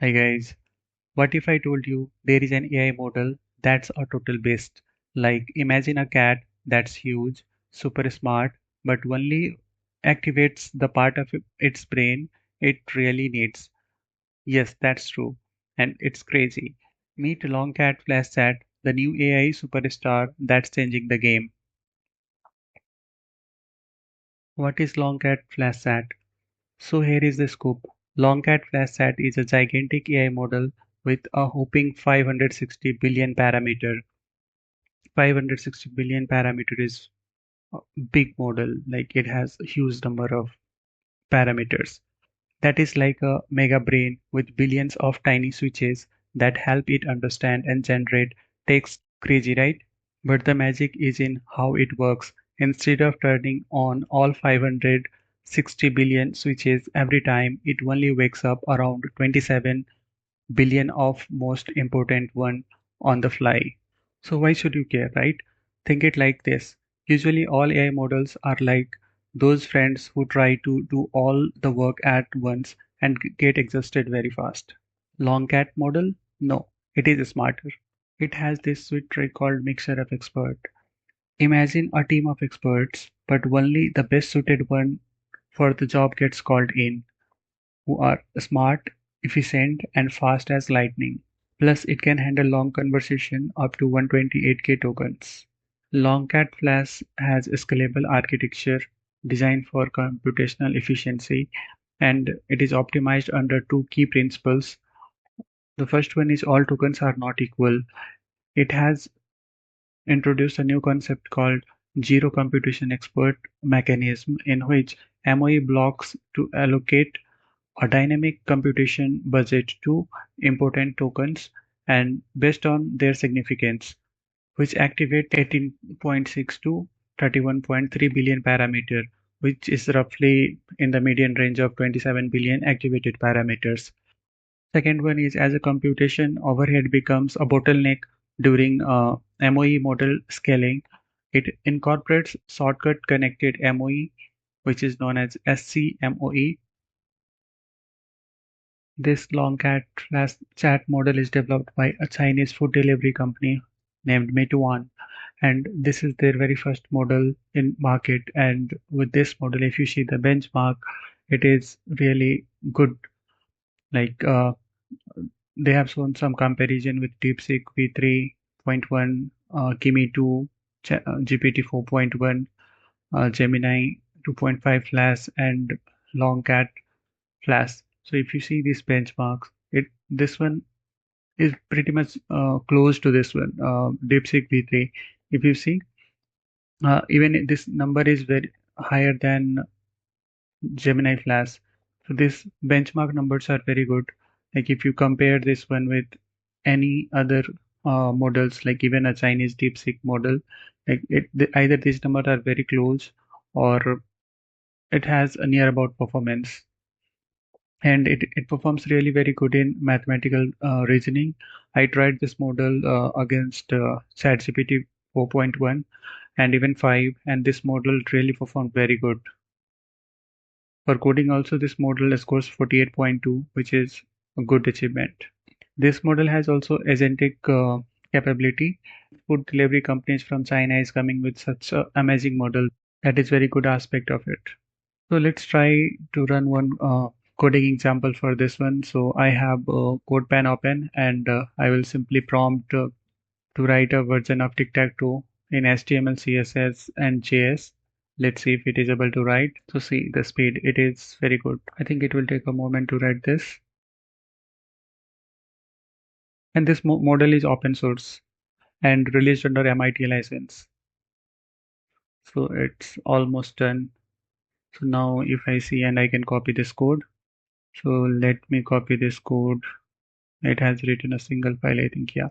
Hi guys, what if I told you there is an AI model that's a total beast? Like imagine a cat that's huge, super smart, but only activates the part of its brain it really needs. Yes, that's true. And it's crazy. Meet LongCat-Flash-Chat, the new AI superstar that's changing the game. What is LongCat-Flash-Chat? So here is the scoop. LongCat-Flash-Chat is a gigantic AI model with a whopping 560 billion parameter. 560 billion parameter is a big model, like it has a huge number of parameters. That is like a mega brain with billions of tiny switches that help it understand and generate text. Crazy, right? But the magic is in how it works. Instead of turning on all 560 billion switches every time, it only wakes up around 27 billion of most important one on the fly. So why should you care, right? Think it like this. Usually all AI models are like those friends who try to do all the work at once and get exhausted very fast. Longcat model? No, it is smarter. It has this sweet trick called mixture of expert. Imagine a team of experts, but only the best suited one for the job gets called in, who are smart, efficient, and fast as lightning. Plus, it can handle long conversation up to 128K tokens. Longcat Flash has a scalable architecture designed for computational efficiency, and it is optimized under two key principles. The first one is all tokens are not equal. It has introduced a new concept called zero computation expert mechanism, in which MOE blocks to allocate a dynamic computation budget to important tokens and based on their significance, which activate 18.6 to 31.3 billion parameter, which is roughly in the median range of 27 billion activated parameters. Second one is as a computation overhead becomes a bottleneck during MOE model scaling, it incorporates shortcut connected MOE, which is known as SCMOE. This LongCat-Flash-Chat model is developed by a Chinese food delivery company named Meituan, and this is their very first model in market. And with this model, if you see the benchmark, it is really good. Like they have shown some comparison with DeepSeek v3.1, Kimi 2, GPT 4.1, Gemini 2.5 Flash, and LongCat Flash. So if you see these benchmarks, it this one is pretty much close to this one, DeepSeek v3. If you see, even this number is very higher than Gemini Flash. So this benchmark numbers are very good. Like if you compare this one with any other models, like even a Chinese DeepSeek model, like either these numbers are very close or it has a near about performance. And it performs really very good in mathematical reasoning. I tried this model against ChatGPT 4.1 and even 5, and this model really performed very good. For coding also, this model scores 48.2, which is a good achievement. This model has also agentic capability. Food delivery companies from China is coming with such an amazing model. That is very good aspect of it. So let's try to run one coding example for this one. So I have CodePen open and I will simply prompt to write a version of tic-tac-toe in HTML, CSS, and JS. Let's see if it is able to write. So see the speed, it is very good. I think it will take a moment to write this. And this model is open source and released under MIT license. So it's almost done. So now if I see and I can copy this code. So let me copy this code. It has written a single file, I think, yeah.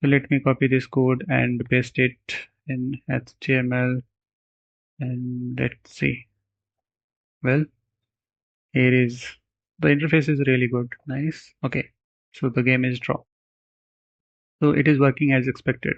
So let me copy this code and paste it in HTML and let's see. Well, here is the interface is really good. Nice. Okay. So the game is draw. So it is working as expected.